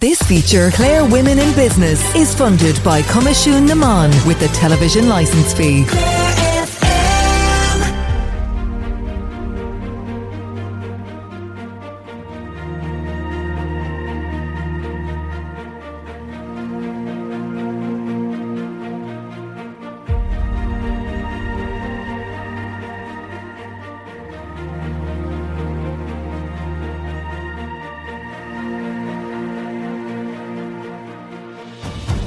This feature, Clare Women in Business, is funded by Comishún Naman with a television licence fee.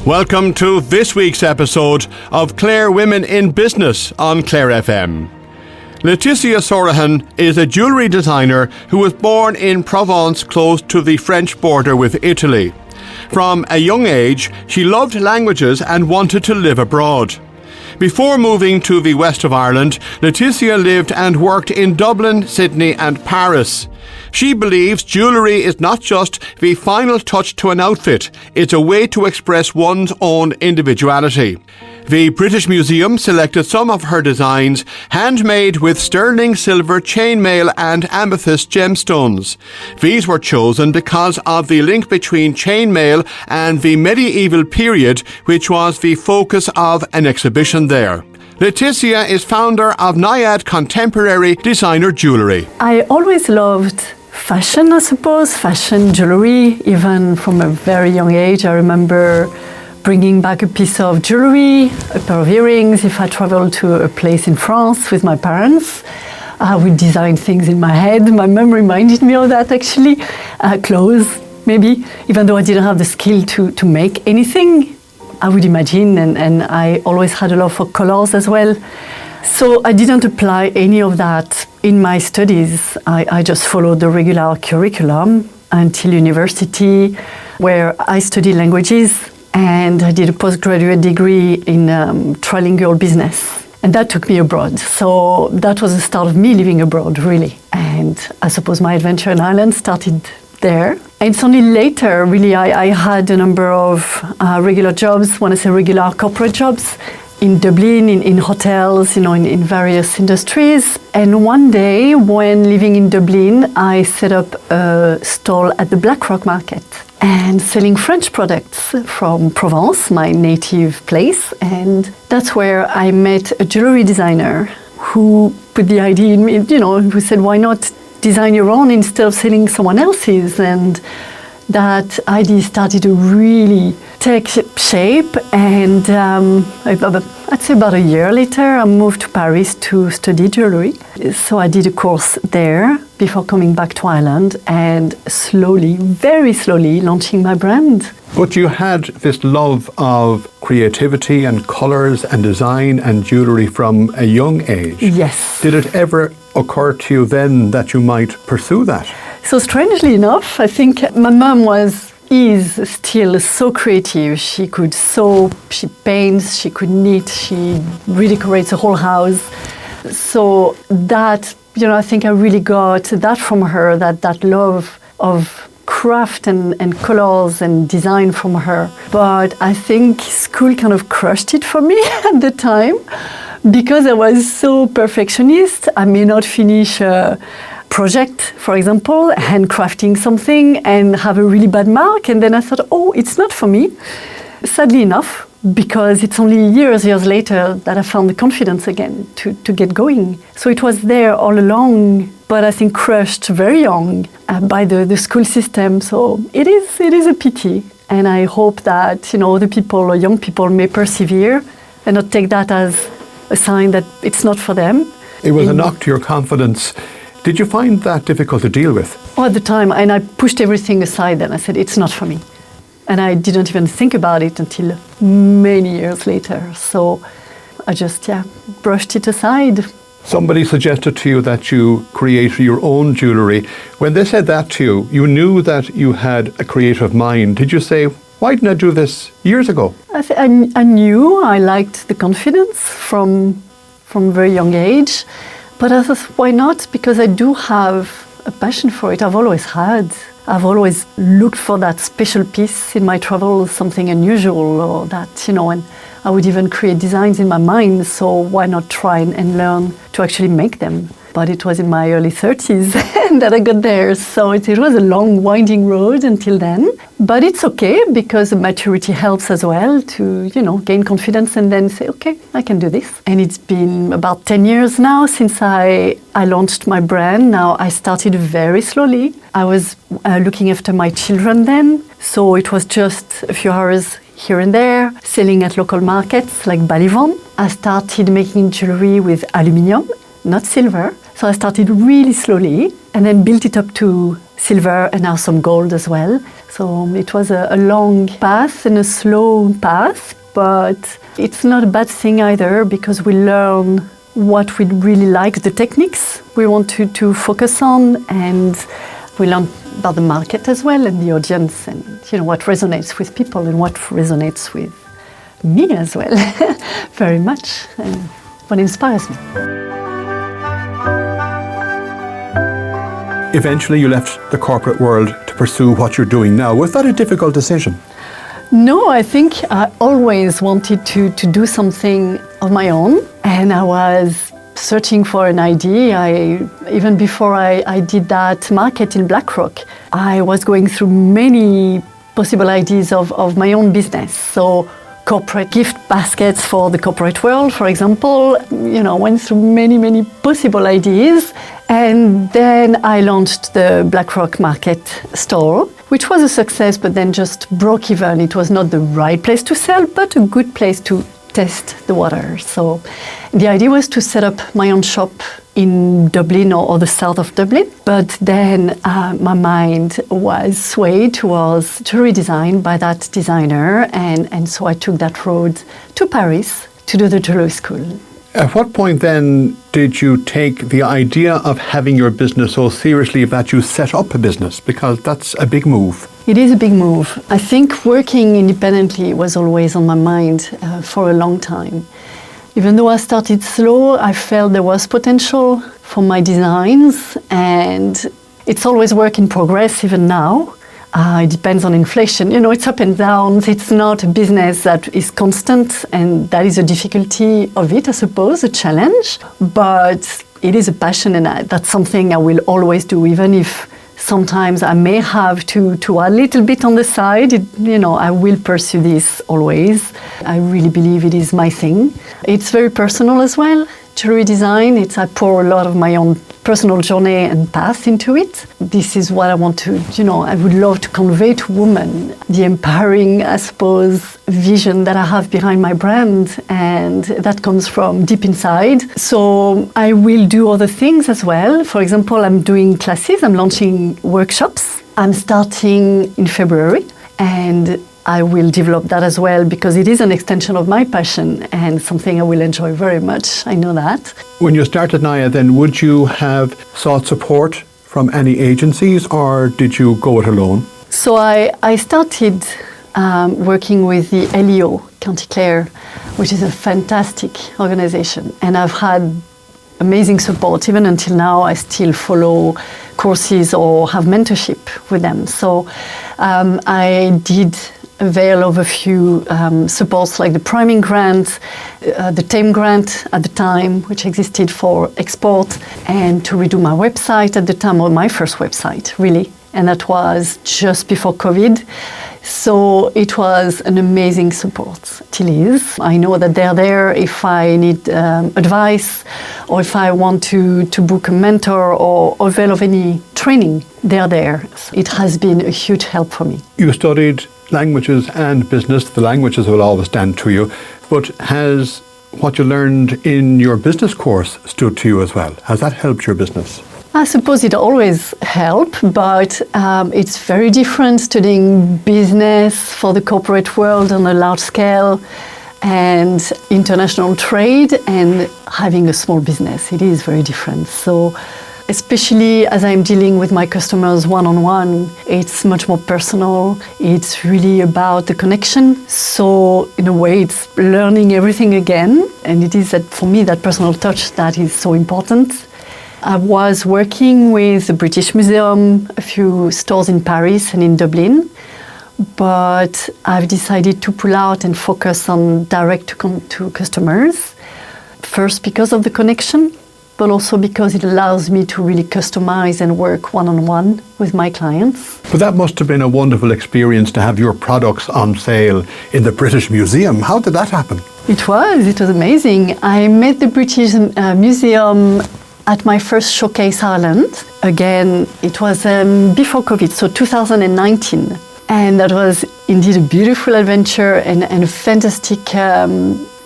Welcome to this week's episode of Clare Women in Business on Clare FM. Laetitia Sorohan is a jewellery designer who was born in Provence, close to the French border with Italy. From a young age, she loved languages and wanted to live abroad. Before moving to the west of Ireland, Laetitia lived and worked in Dublin, Sydney and Paris. She believes jewellery is not just the final touch to an outfit, it's a way to express one's own individuality. The British Museum selected some of her designs, handmade with sterling silver chainmail and amethyst gemstones. These were chosen because of the link between chainmail and the medieval period, which was the focus of an exhibition there. Laetitia is founder of Naiiad Contemporary Designer Jewellery. I always loved fashion, I suppose, fashion jewellery, even from a very young age. I remember bringing back a piece of jewellery, a pair of earrings. If I traveled to a place in France with my parents, I would design things in my head. My mum reminded me of that, actually. Clothes, maybe, even though I didn't have the skill to make anything. I would imagine, and I always had a love for colours as well. So I didn't apply any of that in my studies. I just followed the regular curriculum until university, where I studied languages, and I did a postgraduate degree in trilingual business. And that took me abroad. So that was the start of me living abroad, really. And I suppose my adventure in Ireland started there. And it's only later, really, I had a number of regular jobs, when I say regular, corporate jobs, in Dublin, in hotels, in various industries. And one day, when living in Dublin, I set up a stall at the Black Rock Market and selling French products from Provence, my native place. And that's where I met a jewellery designer who put the idea in me, who said, why not design your own instead of selling someone else's? And that idea started to really take shape, and I'd say about a year later I moved to Paris to study jewellery. So I did a course there before coming back to Ireland and slowly, very slowly, launching my brand. But you had this love of creativity and colours and design and jewellery from a young age. Yes. Did it ever occur to you then that you might pursue that? So strangely enough, I think my mum is still so creative. She could sew, she paints, she could knit, she redecorates the whole house. So that, I think I really got that from her, that love of craft and colours and design from her. But I think school kind of crushed it for me at the time, because I was so perfectionist. I may not finish a project, for example, handcrafting something, and have a really bad mark, and then I thought, it's not for me. Sadly enough, because it's only years later that I found the confidence again to get going. So it was there all along, but I think crushed very young by the school system. So it is a pity, and I hope that other people or young people may persevere and not take that as a sign that it's not for them. It was a knock to your confidence. Did you find that difficult to deal with? At the time, and I pushed everything aside and I said, it's not for me. And I didn't even think about it until many years later. So I just, brushed it aside. Somebody suggested to you that you create your own jewellery. When they said that to you, you knew that you had a creative mind. Did you say, why didn't I do this years ago? I knew I liked the confidence from a very young age. But I thought, why not? Because I do have a passion for it. I've always had. I've always looked for that special piece in my travels, something unusual, or that, and I would even create designs in my mind, so why not try and learn to actually make them? But it was in my early 30s that I got there. So it was a long, winding road until then. But it's okay because the maturity helps as well to, gain confidence and then say, okay, I can do this. And it's been about 10 years now since I launched my brand. Now, I started very slowly. I was looking after my children then. So it was just a few hours here and there, selling at local markets like Balivon. I started making jewelry with aluminium, not silver. So I started really slowly and then built it up to silver and now some gold as well. So it was a long path and a slow path, but it's not a bad thing either because we learn what we really like, the techniques we want to focus on, and we learn about the market as well and the audience and what resonates with people and what resonates with me as well very much and what inspires me. Eventually you left the corporate world to pursue what you're doing now. Was that a difficult decision? No, I think I always wanted to do something of my own, and I was searching for an idea. Even before I did that market in BlackRock, I was going through many possible ideas of my own business. So corporate gift baskets for the corporate world, for example, went through many possible ideas. And then I launched the BlackRock Market store, which was a success, but then just broke even. It was not the right place to sell, but a good place to test the water. So the idea was to set up my own shop in Dublin or the south of Dublin. But then my mind was swayed towards jewelry design by that designer. And so I took that road to Paris to do the jewelry school. At what point then did you take the idea of having your business so seriously that you set up a business? Because that's a big move. It is a big move. I think working independently was always on my mind for a long time. Even though I started slow, I felt there was potential for my designs, and it's always work in progress even now. It depends on inflation. It's up and down. It's not a business that is constant, and that is a difficulty of it, I suppose, a challenge. But it is a passion, and that's something I will always do, even if sometimes I may have to a little bit on the side. I will pursue this always. I really believe it is my thing. It's very personal as well. Jewelry design, I pour a lot of my own personal journey and path into it. This is what I want to, I would love to convey to women, the empowering, I suppose, vision that I have behind my brand, and that comes from deep inside. So I will do other things as well. For example, I'm doing classes, I'm launching workshops. I'm starting in February, and I will develop that as well because it is an extension of my passion and something I will enjoy very much. I know that. When you started Naiiad, then would you have sought support from any agencies, or did you go it alone? So I started working with the LEO, County Clare, which is a fantastic organization. And I've had amazing support. Even until now, I still follow courses or have mentorship with them. So I did avail of a few supports like the priming grant, the TAME grant at the time, which existed for export, and to redo my website at the time, or my first website, really. And that was just before COVID. So it was an amazing support, still is. I know that they're there if I need advice, or if I want to book a mentor or avail of any training, they're there. So it has been a huge help for me. You studied languages and business. The languages will always stand to you, but has what you learned in your business course stood to you as well? Has that helped your business? I suppose it always helps, but it's very different studying business for the corporate world on a large scale and international trade and having a small business. It is very different. So especially as I'm dealing with my customers one-on-one, it's much more personal. It's really about the connection. So in a way, it's learning everything again. And it is that, for me, that personal touch that is so important. I was working with the British Museum, a few stores in Paris and in Dublin, but I've decided to pull out and focus on direct to customers. First, because of the connection, but also because it allows me to really customize and work one-on-one with my clients. But that must have been a wonderful experience to have your products on sale in the British Museum. How did that happen? It was amazing. I met the British Museum at my first showcase Ireland. Again, it was before COVID, so 2019. And that was indeed a beautiful adventure and a fantastic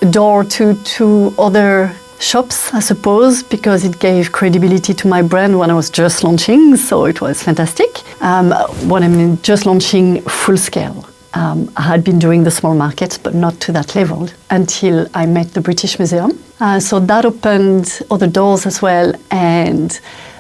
door to other shops, I suppose, because it gave credibility to my brand when I was just launching, so it was fantastic. When I'm just launching full scale. I had been doing the small markets, but not to that level until I met the British Museum. So that opened other doors as well. And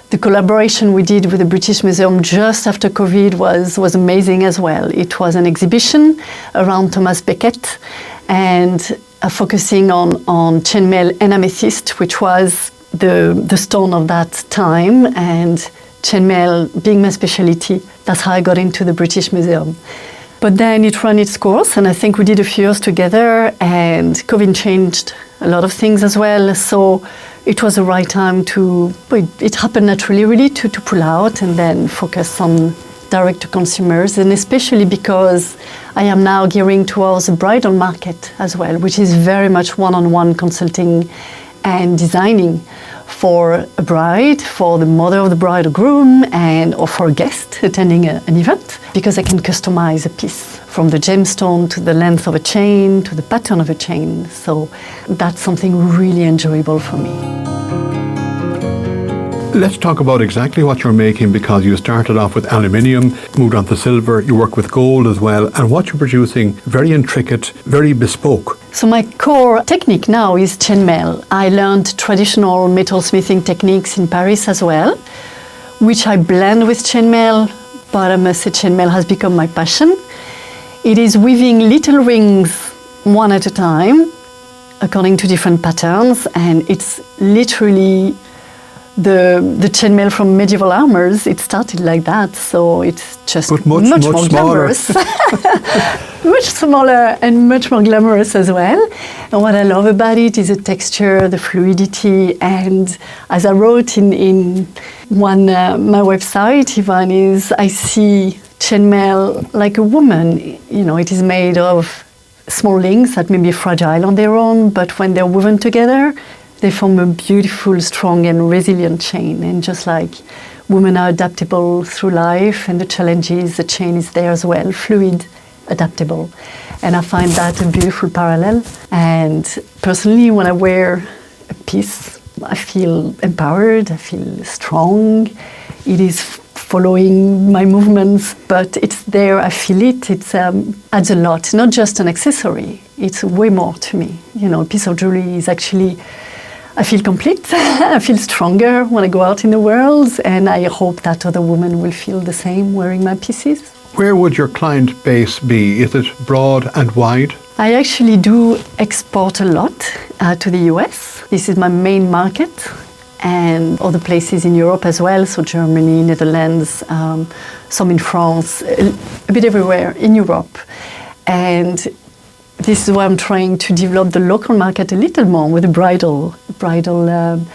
the collaboration we did with the British Museum just after COVID was amazing as well. It was an exhibition around Thomas Becket and focusing on chainmail and amethyst, which was the stone of that time. And chainmail being my specialty, that's how I got into the British Museum. But then it ran its course, and I think we did a few years together, and COVID changed a lot of things as well. So it was the right time it happened naturally really to pull out and then focus on direct to consumers, and especially because I am now gearing towards the bridal market as well, which is very much one-on-one consulting and designing for a bride, for the mother of the bride or groom, or for a guest attending an event, because I can customize a piece from the gemstone to the length of a chain to the pattern of a chain. So that's something really enjoyable for me. Let's talk about exactly what you're making, because you started off with aluminium, moved on to silver, you work with gold as well, and what you're producing, very intricate, very bespoke. So my core technique now is chainmail. I learned traditional metal smithing techniques in Paris as well, which I blend with chainmail, but I must say chainmail has become my passion. It is weaving little rings one at a time, according to different patterns, and it's literally the chainmail from medieval armors. It started like that, so it's just much more glamorous. Much smaller and much more glamorous as well. And what I love about it is the texture, the fluidity, and as I wrote in my website, Ivan, is I see chainmail like a woman. You know, it is made of small links that may be fragile on their own, but when they're woven together, they form a beautiful, strong and resilient chain. And just like women are adaptable through life and the challenges, the chain is there as well, fluid, adaptable. And I find that a beautiful parallel. And personally, when I wear a piece, I feel empowered, I feel strong. It is following my movements, but it's there, I feel it. It adds a lot, not just an accessory. It's way more to me. You know, a piece of jewelry is actually, I feel complete, I feel stronger when I go out in the world, and I hope that other women will feel the same wearing my pieces. Where would your client base be? Is it broad and wide? I actually do export a lot to the US. This is my main market, and other places in Europe as well, so Germany, Netherlands, some in France, a bit everywhere in Europe. And this is why I'm trying to develop the local market a little more with the bridal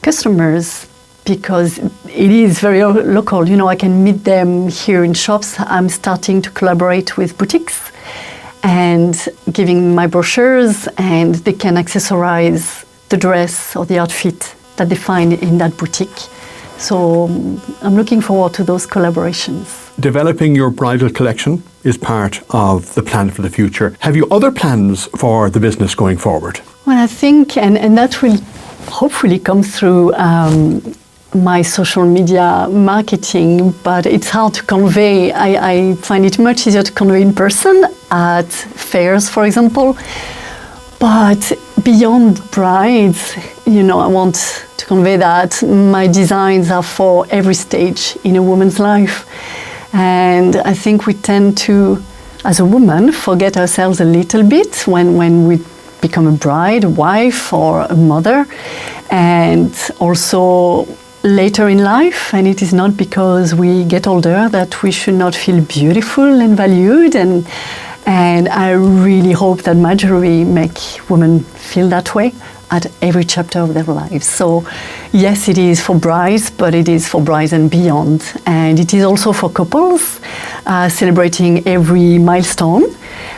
customers, because it is very local. You know, I can meet them here in shops. I'm starting to collaborate with boutiques and giving my brochures, and they can accessorize the dress or the outfit that they find in that boutique. So I'm looking forward to those collaborations. Developing your bridal collection is part of the plan for the future. Have you other plans for the business going forward? Well, I think, and that will hopefully come through my social media marketing, but it's hard to convey. I find it much easier to convey in person at fairs, for example. But beyond brides, you know, I want to convey that my designs are for every stage in a woman's life. And I think we tend to, as a woman, forget ourselves a little bit when we become a bride, a wife, or a mother, and also later in life. And it is not because we get older that we should not feel beautiful and valued. And I really hope that my jewelry make women feel that way. at every chapter of their lives. So yes, it is for brides, but it is for brides and beyond. And it is also for couples, celebrating every milestone.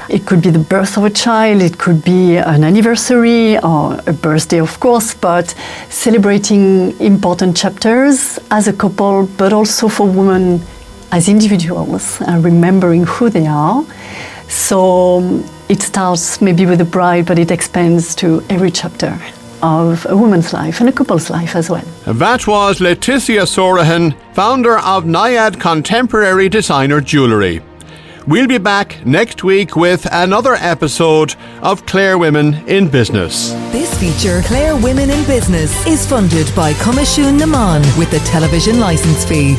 It could be the birth of a child, it could be an anniversary or a birthday, of course, but celebrating important chapters as a couple, but also for women as individuals, remembering who they are. So it starts maybe with the bride, but it expands to every chapter of a woman's life and a couple's life as well. That was Laetitia Sorohan, founder of Naiiad Contemporary Designer Jewellery. We'll be back next week with another episode of Clare Women in Business. This feature, Clare Women in Business, is funded by Comisiún na Mban with the television licence fee.